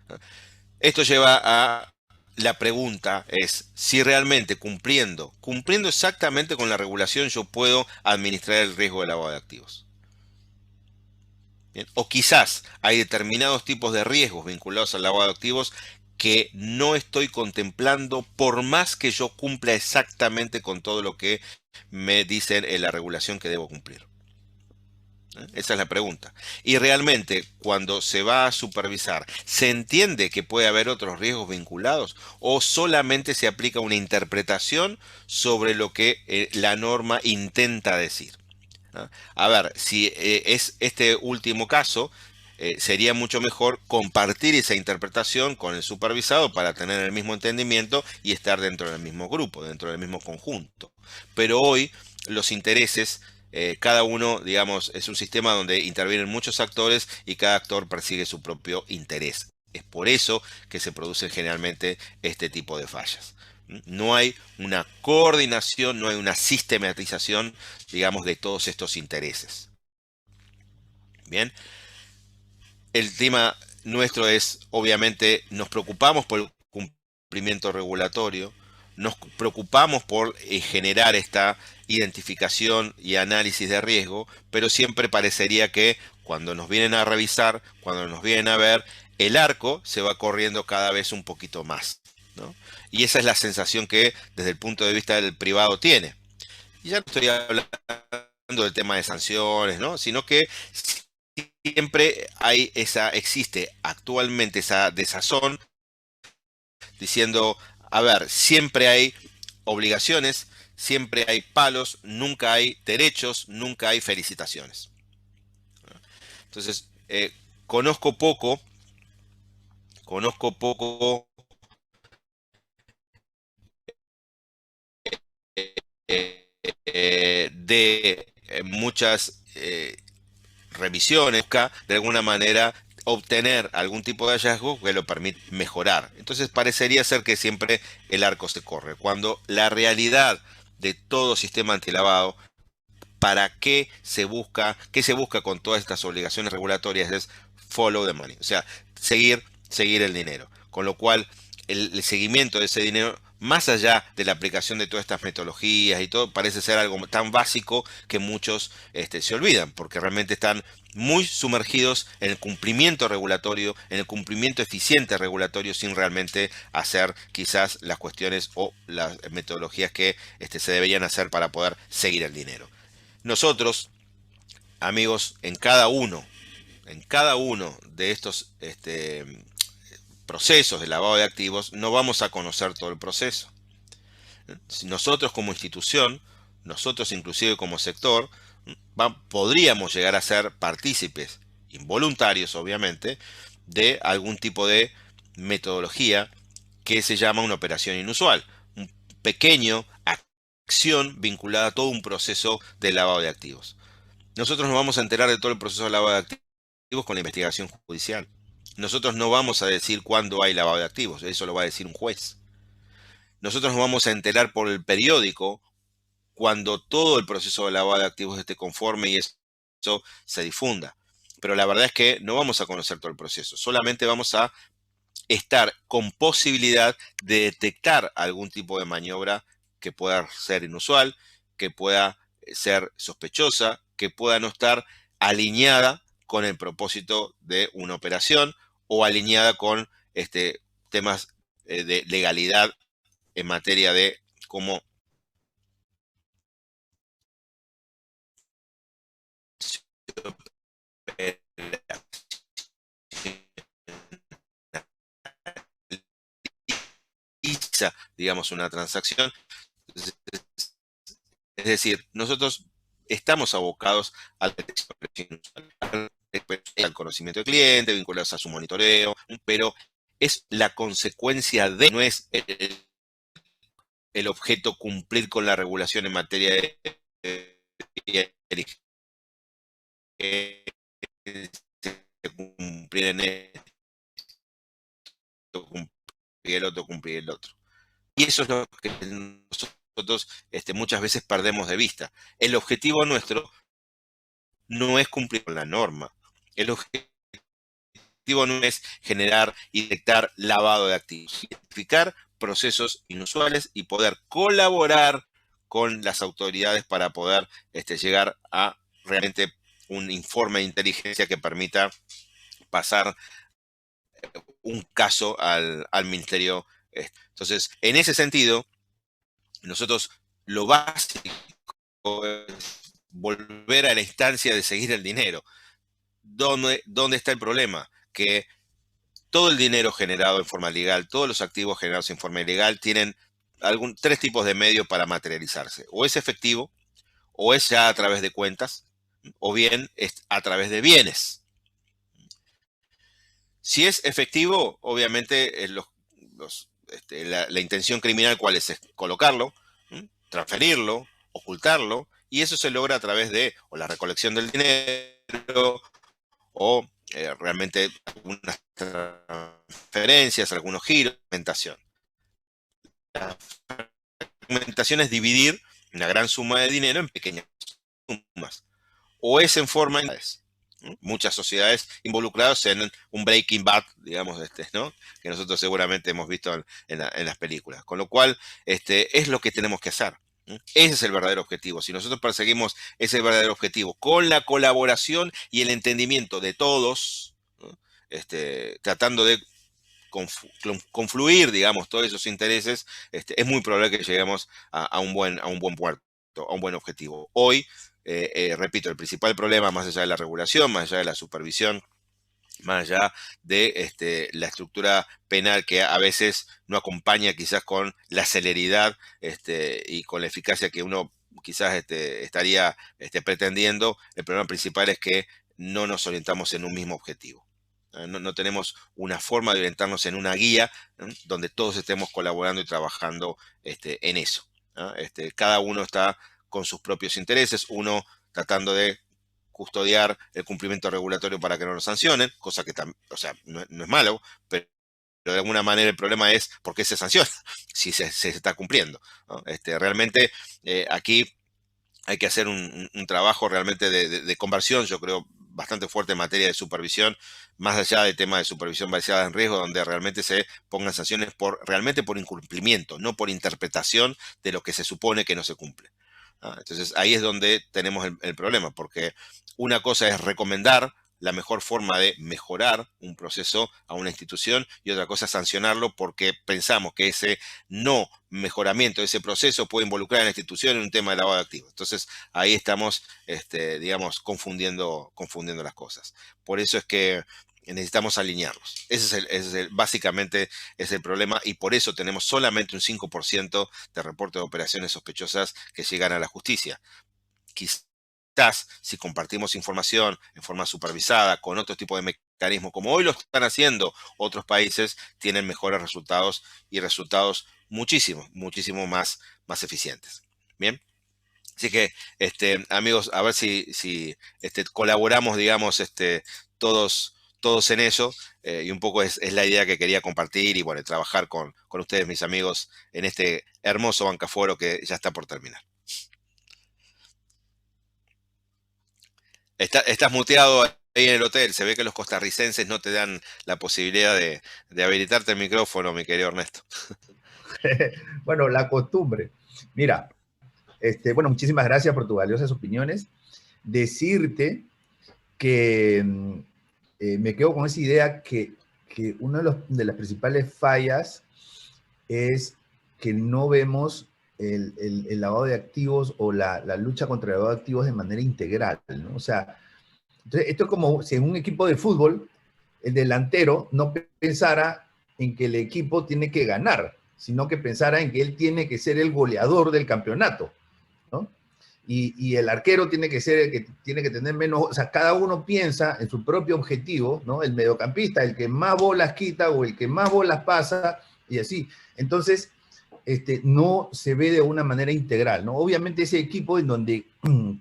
Esto lleva a la pregunta es si realmente cumpliendo exactamente con la regulación yo puedo administrar el riesgo de lavado de activos. Bien. O quizás hay determinados tipos de riesgos vinculados al lavado de activos que no estoy contemplando por más que yo cumpla exactamente con todo lo que me dicen en la regulación que debo cumplir. Esa es la pregunta. Y realmente, cuando se va a supervisar, ¿se entiende que puede haber otros riesgos vinculados? ¿O solamente se aplica una interpretación sobre lo que la norma intenta decir? A ver, si es este último caso, sería mucho mejor compartir esa interpretación con el supervisado para tener el mismo entendimiento y estar dentro del mismo grupo, dentro del mismo conjunto. Pero hoy los intereses cada uno, digamos, es un sistema donde intervienen muchos actores y cada actor persigue su propio interés. Es por eso que se producen generalmente este tipo de fallas. No hay una coordinación, no hay una sistematización, digamos, de todos estos intereses. Bien, el tema nuestro es, obviamente, nos preocupamos por el cumplimiento regulatorio, nos preocupamos por generar esta identificación y análisis de riesgo, pero siempre parecería que cuando nos vienen a revisar, cuando nos vienen a ver, el arco se va corriendo cada vez un poquito más, ¿no? Y esa es la sensación que desde el punto de vista del privado tiene. Y ya no estoy hablando del tema de sanciones, ¿no? Sino que siempre existe actualmente esa desazón diciendo, a ver, siempre hay obligaciones, siempre hay palos, nunca hay derechos, nunca hay felicitaciones. Entonces, conozco poco, conozco poco de muchas revisiones, de alguna manera obtener algún tipo de hallazgo que lo permite mejorar. Entonces parecería ser que siempre el arco se corre, cuando la realidad de todo sistema antilavado, ¿para qué se busca con todas estas obligaciones regulatorias? Es follow the money, o sea, seguir el dinero. Con lo cual, el seguimiento de ese dinero, más allá de la aplicación de todas estas metodologías y todo, parece ser algo tan básico que muchos se olvidan, porque realmente están muy sumergidos en el cumplimiento regulatorio, en el cumplimiento eficiente regulatorio, sin realmente hacer quizás las cuestiones o las metodologías que se deberían hacer para poder seguir el dinero. Nosotros, amigos, en cada uno de estos procesos de lavado de activos, no vamos a conocer todo el proceso. Nosotros como institución, nosotros inclusive como sector, podríamos llegar a ser partícipes, involuntarios obviamente, de algún tipo de metodología que se llama una operación inusual, un pequeño acción vinculada a todo un proceso de lavado de activos. Nosotros nos vamos a enterar de todo el proceso de lavado de activos con la investigación judicial. Nosotros no vamos a decir cuándo hay lavado de activos, eso lo va a decir un juez. Nosotros nos vamos a enterar por el periódico cuando todo el proceso de lavado de activos esté conforme y eso se difunda. Pero la verdad es que no vamos a conocer todo el proceso, solamente vamos a estar con posibilidad de detectar algún tipo de maniobra que pueda ser inusual, que pueda ser sospechosa, que pueda no estar alineada con el propósito de una operación o alineada con temas de legalidad en materia de cómo digamos, una transacción. Es decir, nosotros estamos abocados al conocimiento del cliente, vinculados a su monitoreo, pero es la consecuencia de, no es el objeto cumplir con la regulación en materia de cumplir en esto, cumplir el otro, cumplir el otro. Y eso es lo que nosotros muchas veces perdemos de vista. El objetivo nuestro no es cumplir con la norma. El objetivo no es generar y detectar lavado de activos, identificar procesos inusuales y poder colaborar con las autoridades para poder llegar a realmente un informe de inteligencia que permita pasar un caso al ministerio. Entonces, en ese sentido, nosotros lo básico es volver a la instancia de seguir el dinero. ¿Dónde está el problema? Que todo el dinero generado en forma legal, todos los activos generados en forma ilegal tienen tres tipos de medios para materializarse. O es efectivo, o es ya a través de cuentas, o bien es a través de bienes. Si es efectivo, obviamente la intención criminal, ¿cuál es? Es colocarlo, transferirlo, ocultarlo, y eso se logra a través de o la recolección del dinero o realmente algunas transferencias, algunos giros, fragmentación. La fragmentación es dividir una gran suma de dinero en pequeñas sumas, o es en forma de muchas sociedades involucradas en un Breaking Bad, digamos, ¿no? Que nosotros seguramente hemos visto en las películas. Con lo cual, es lo que tenemos que hacer. Ese es el verdadero objetivo. Si nosotros perseguimos ese verdadero objetivo con la colaboración y el entendimiento de todos, ¿no? Tratando de confluir, digamos, todos esos intereses, es muy probable que lleguemos a un buen puerto, a un buen objetivo. Hoy, repito, el principal problema, más allá de la regulación, más allá de la supervisión, más allá de la estructura penal que a veces no acompaña quizás con la celeridad y con la eficacia que uno quizás estaría pretendiendo, el problema principal es que no nos orientamos en un mismo objetivo. No tenemos una forma de orientarnos en una guía, ¿no?, donde todos estemos colaborando y trabajando en eso, ¿no? Cada uno está con sus propios intereses, uno tratando de custodiar el cumplimiento regulatorio para que no lo sancionen, cosa que o sea, no es malo, pero de alguna manera el problema es por qué se sanciona si se está cumpliendo, ¿no? Realmente aquí hay que hacer un trabajo realmente de conversión, yo creo, bastante fuerte en materia de supervisión, más allá del tema de supervisión basada en riesgo, donde realmente se pongan sanciones realmente por incumplimiento, no por interpretación de lo que se supone que no se cumple. Entonces ahí es donde tenemos el problema, porque una cosa es recomendar la mejor forma de mejorar un proceso a una institución y otra cosa es sancionarlo porque pensamos que ese no mejoramiento de ese proceso puede involucrar a la institución en un tema de lavado de activos. Entonces ahí estamos, digamos, confundiendo las cosas. Por eso es que necesitamos alinearlos. Básicamente es el problema y por eso tenemos solamente un 5% de reporte de operaciones sospechosas que llegan a la justicia. Quizás si compartimos información en forma supervisada con otro tipo de mecanismos, como hoy lo están haciendo otros países, tienen mejores resultados y resultados muchísimo más eficientes. Bien. Así que, amigos, a ver si colaboramos, digamos, todos en eso, y un poco es la idea que quería compartir y, bueno, trabajar con ustedes, mis amigos, en este hermoso Bancaforo que ya está por terminar. Estás muteado ahí en el hotel, se ve que los costarricenses no te dan la posibilidad de habilitarte el micrófono, mi querido Ernesto. Bueno, la costumbre. Mira, bueno, muchísimas gracias por tus valiosas opiniones. Decirte que me quedo con esa idea que una de las principales fallas es que no vemos el lavado de activos o la lucha contra el lavado de activos de manera integral, ¿no? O sea, entonces esto es como si en un equipo de fútbol el delantero no pensara en que el equipo tiene que ganar, sino que pensara en que él tiene que ser el goleador del campeonato, ¿no? Y el arquero tiene que ser el que tiene que tener menos, o sea, cada uno piensa en su propio objetivo, ¿no? El mediocampista, el que más bolas quita o el que más bolas pasa, y así. Entonces, no se ve de una manera integral, ¿no? Obviamente ese equipo en donde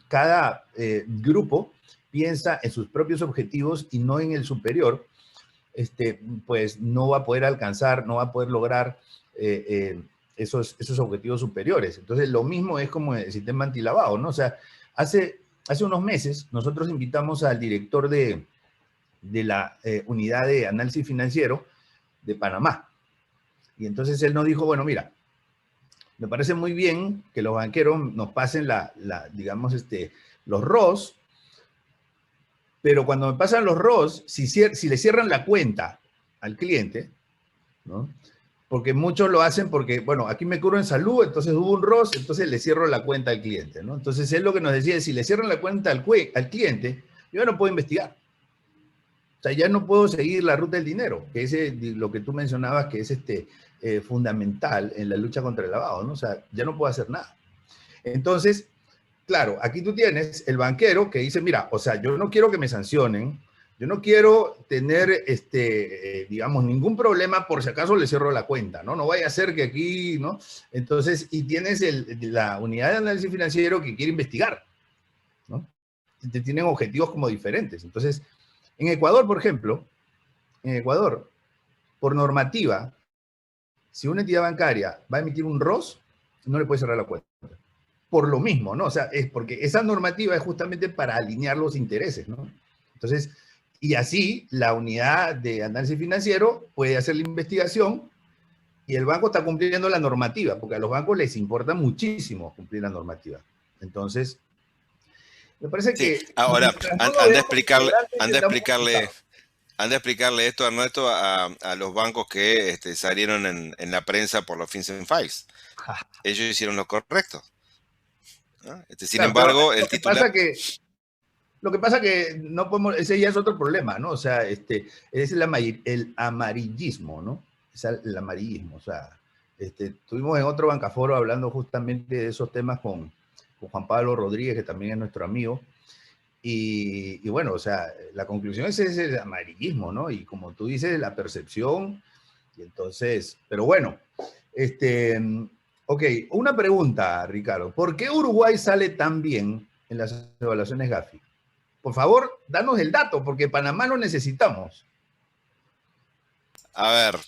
cada grupo piensa en sus propios objetivos y no en el superior, pues no va a poder alcanzar, no va a poder lograr esos objetivos superiores. Entonces, lo mismo es como el sistema antilavado, ¿no? O sea, hace unos meses nosotros invitamos al director de la unidad de análisis financiero de Panamá. Y entonces él nos dijo, bueno, mira, me parece muy bien que los banqueros nos pasen digamos, los ROS, pero cuando me pasan los ROS, si le cierran la cuenta al cliente, ¿no? Porque muchos lo hacen porque, bueno, aquí me cubro en salud, entonces hubo un ROS, entonces le cierro la cuenta al cliente, ¿no? Entonces él lo que nos decía es, si le cierran la cuenta al cliente, yo no puedo investigar. O sea, ya no puedo seguir la ruta del dinero, que es lo que tú mencionabas, que es fundamental en la lucha contra el lavado, ¿no? O sea, ya no puedo hacer nada. Entonces, claro, aquí tú tienes el banquero que dice, mira, o sea, yo no quiero que me sancionen, yo no quiero tener, digamos, ningún problema por si acaso le cierro la cuenta, ¿no? No vaya a ser que aquí, ¿no? Entonces, y tienes la unidad de análisis financiero que quiere investigar, ¿no? Tienen objetivos como diferentes. Entonces, en Ecuador, por ejemplo, en Ecuador, por normativa, si una entidad bancaria va a emitir un ROS, no le puede cerrar la cuenta. Por lo mismo, ¿no? O sea, es porque esa normativa es justamente para alinear los intereses, ¿no? Entonces, y así la unidad de análisis financiero puede hacer la investigación y el banco está cumpliendo la normativa, porque a los bancos les importa muchísimo cumplir la normativa. Entonces, me parece que... Sí. Ahora, anda a explicarle esto, Ernesto, a los bancos que salieron en la prensa por los Fins and Files. Ellos hicieron lo correcto. ¿no? Sin Claro, pero embargo, el titular... lo que pasa que no podemos, ese ya es otro problema, ¿no? O sea, es el amarillismo, ¿no? Es el amarillismo, o sea, estuvimos en otro bancaforo hablando justamente de esos temas con Juan Pablo Rodríguez, que también es nuestro amigo, y bueno, o sea, la conclusión es el amarillismo, ¿no? Y como tú dices, la percepción, y entonces, pero bueno, este, ok, una pregunta, Ricardo, ¿por qué Uruguay sale tan bien en las evaluaciones Gafi? Por favor, danos el dato, porque Panamá lo necesitamos. A ver,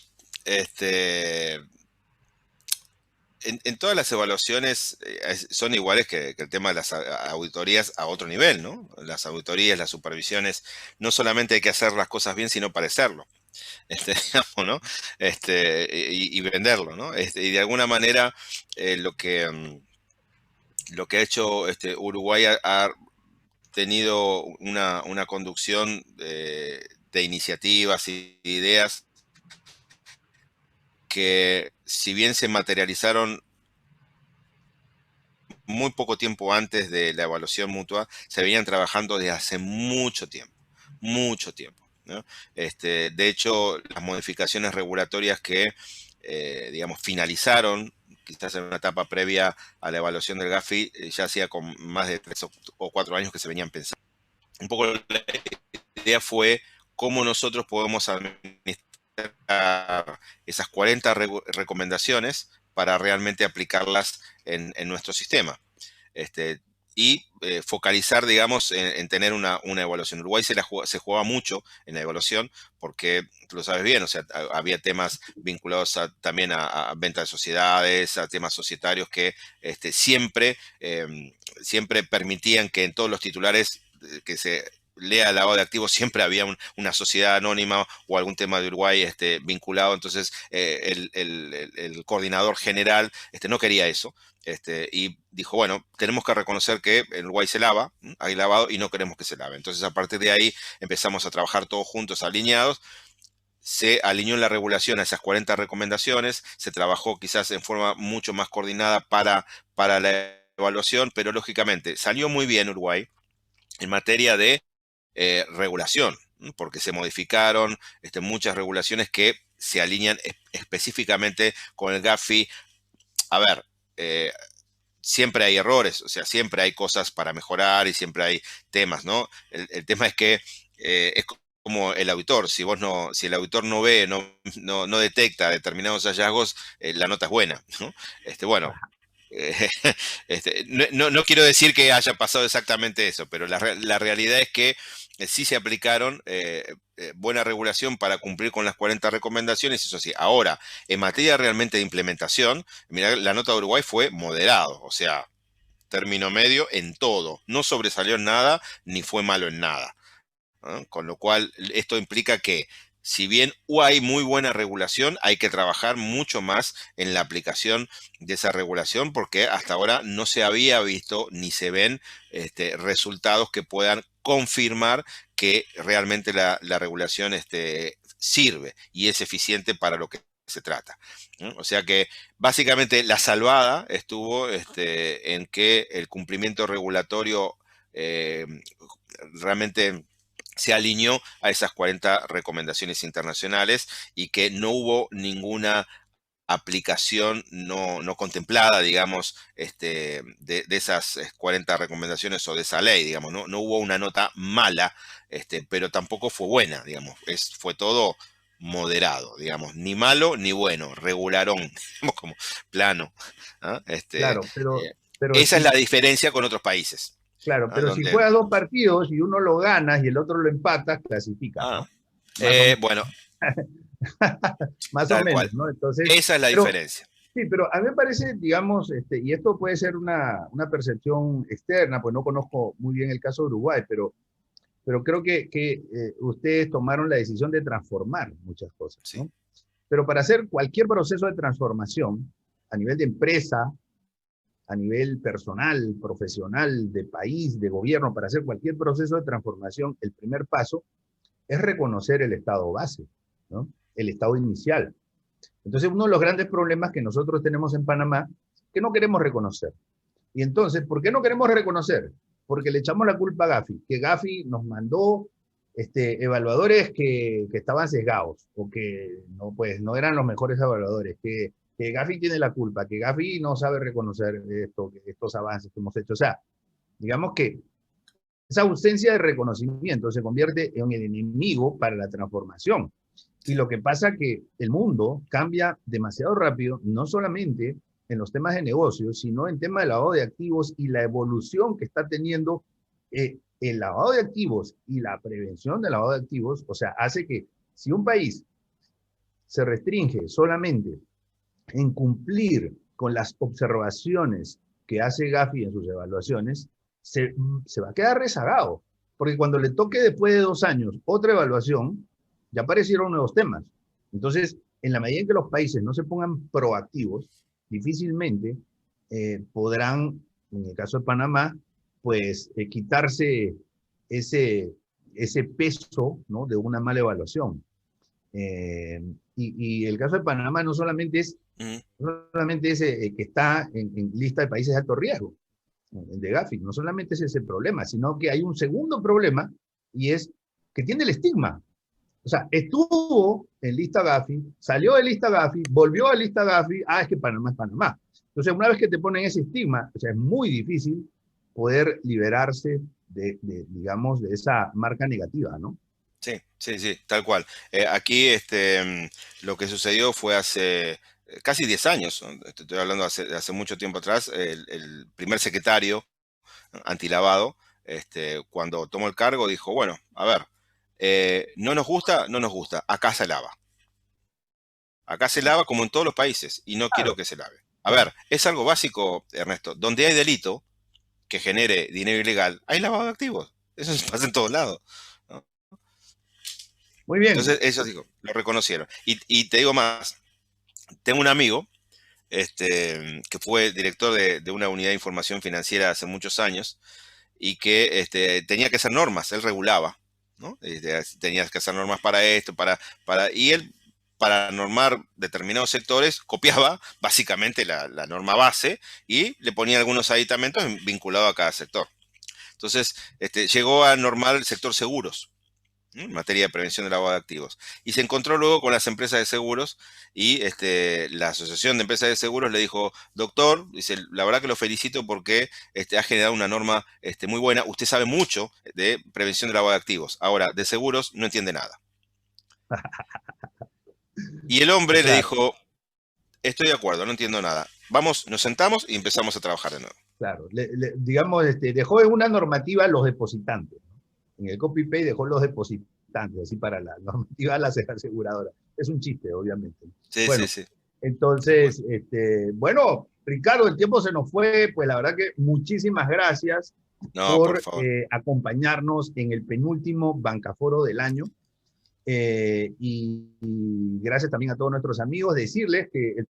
este, en todas las evaluaciones son iguales que el tema de las auditorías a otro nivel, ¿no? Las auditorías, las supervisiones, no solamente hay que hacer las cosas bien, sino parecerlo, digamos, ¿no? Y venderlo, ¿no? Y de alguna manera lo que ha hecho Uruguay ha tenido una conducción de iniciativas y ideas que si bien se materializaron muy poco tiempo antes de la evaluación mutua, se venían trabajando desde hace mucho tiempo, ¿no? De hecho, las modificaciones regulatorias que, digamos, finalizaron, quizás en una etapa previa a la evaluación del GAFI, ya hacía con más de 3 o 4 años que se venían pensando. Un poco la idea fue cómo nosotros podemos administrar esas 40 recomendaciones para realmente aplicarlas en nuestro sistema. Y focalizar, digamos, en tener una evaluación. Uruguay se jugaba mucho en la evaluación porque, tú lo sabes bien, o sea, había temas vinculados también a venta de sociedades, a temas societarios que siempre permitían que en todos los titulares que se lea el lavado de activos, siempre había una sociedad anónima o algún tema de Uruguay vinculado. Entonces, el coordinador general no quería eso. Y dijo, bueno, tenemos que reconocer que en Uruguay se lava, hay lavado y no queremos que se lave. Entonces, a partir de ahí empezamos a trabajar todos juntos, alineados. Se alineó en la regulación a esas 40 recomendaciones, se trabajó quizás en forma mucho más coordinada para la evaluación, pero lógicamente salió muy bien Uruguay en materia de regulación, porque se modificaron muchas regulaciones que se alinean específicamente con el GAFI. A ver, siempre hay errores, o sea, siempre hay cosas para mejorar y siempre hay temas, ¿no? El tema es que es como el auditor, si el auditor no ve, no detecta determinados hallazgos, la nota es buena, ¿no? Bueno, eh, no quiero decir que haya pasado exactamente eso, pero la realidad es que sí se aplicaron buena regulación para cumplir con las 40 recomendaciones, eso sí. Ahora, en materia realmente de implementación, mira, la nota de Uruguay fue moderado, o sea, término medio en todo. No sobresalió en nada, ni fue malo en nada, ¿no? Con lo cual, esto implica que si bien hay muy buena regulación, hay que trabajar mucho más en la aplicación de esa regulación porque hasta ahora no se había visto ni se ven resultados que puedan confirmar que realmente la regulación sirve y es eficiente para lo que se trata, ¿no? O sea que básicamente la salvada estuvo en que el cumplimiento regulatorio realmente se alineó a esas 40 recomendaciones internacionales y que no hubo ninguna aplicación no contemplada, digamos, de esas 40 recomendaciones o de esa ley, digamos, no hubo una nota mala, pero tampoco fue buena, digamos, fue todo moderado, digamos, ni malo ni bueno, regularón, digamos, como plano, ¿ah? Claro, pero Esa es la sí, diferencia con otros países, claro, ¿ah? pero si Donde, juegas dos partidos y uno lo ganas y el otro lo empatas, clasificas, ah, ¿no? Más o menos. bueno, Más o tal cual. menos, ¿no? Entonces, Esa es la pero diferencia. sí, pero a mí me parece, digamos, y esto puede ser una percepción externa, pues no conozco muy bien el caso de Uruguay, pero creo que ustedes tomaron la decisión de transformar muchas cosas, Sí. ¿no? Pero para hacer cualquier proceso de transformación, a nivel de empresa, a nivel personal, profesional, de país, de gobierno, para hacer cualquier proceso de transformación, el primer paso es reconocer el estado base, ¿no? El estado inicial. Entonces, uno de los grandes problemas que nosotros tenemos en Panamá, que no queremos reconocer. Y entonces, ¿por qué no queremos reconocer? Porque le echamos la culpa a Gafi, que Gafi nos mandó evaluadores que estaban sesgados o que no, pues, no eran los mejores evaluadores, que Gafi tiene la culpa, que Gafi no sabe reconocer estos avances que hemos hecho. O sea, digamos que esa ausencia de reconocimiento se convierte en el enemigo para la transformación. Y lo que pasa es que el mundo cambia demasiado rápido, no solamente en los temas de negocios, sino en temas de lavado de activos y la evolución que está teniendo el lavado de activos y la prevención del lavado de activos, o sea, hace que si un país se restringe solamente en cumplir con las observaciones que hace Gafi en sus evaluaciones, se va a quedar rezagado, porque cuando le toque después de 2 años otra evaluación, ya aparecieron nuevos temas. Entonces, en la medida en que los países no se pongan proactivos, difícilmente podrán, en el caso de Panamá, pues quitarse ese peso, ¿no?, de una mala evaluación. Y el caso de Panamá no solamente es, que está en lista de países de alto riesgo, de Gafi, no solamente es ese problema, sino que hay un segundo problema y es que tiene el estigma. O sea, estuvo en lista Gafi, salió de lista Gafi, volvió a lista Gafi, es que Panamá es Panamá. Entonces, una vez que te ponen ese estigma, o sea, es muy difícil poder liberarse digamos, de esa marca negativa, ¿no? Sí, sí, sí, tal cual. Aquí lo que sucedió fue hace casi 10 años, ¿no? Estoy hablando de hace mucho tiempo atrás, el primer secretario antilavado, cuando tomó el cargo, dijo, bueno, a ver, no nos gusta, no nos gusta, acá se lava. Acá se lava como en todos los países y no quiero que se lave. A ver, es algo básico, Ernesto. Donde hay delito que genere dinero ilegal, hay lavado de activos. Eso pasa en todos lados, ¿no? Muy bien. Entonces, eso digo, lo reconocieron. Y te digo más, tengo un amigo que fue director de una unidad de información financiera hace muchos años y que tenía que hacer normas, él regulaba, ¿no? Tenías que hacer normas para esto, y él, para normar determinados sectores, copiaba básicamente la norma base y le ponía algunos aditamentos vinculados a cada sector. Entonces, llegó a normar el sector seguros, ¿no?, en materia de prevención del lavado de activos. Y se encontró luego con las empresas de seguros y la Asociación de Empresas de Seguros le dijo, doctor, dice, la verdad que lo felicito porque ha generado una norma muy buena. Usted sabe mucho de prevención del lavado de activos. Ahora, de seguros no entiende nada. Y el hombre le dijo, estoy de acuerdo, no entiendo nada. Vamos, nos sentamos y empezamos a trabajar de nuevo. Claro, digamos, dejó en una normativa los depositantes, ¿no? En el copy-paste dejó los depositantes, así para la normativa de las aseguradoras. Es un chiste, obviamente. Sí, bueno, sí, sí. Entonces, bueno, Ricardo, el tiempo se nos fue, pues la verdad que muchísimas gracias por acompañarnos en el penúltimo Bancaforo del año. Y gracias también a todos nuestros amigos, decirles que el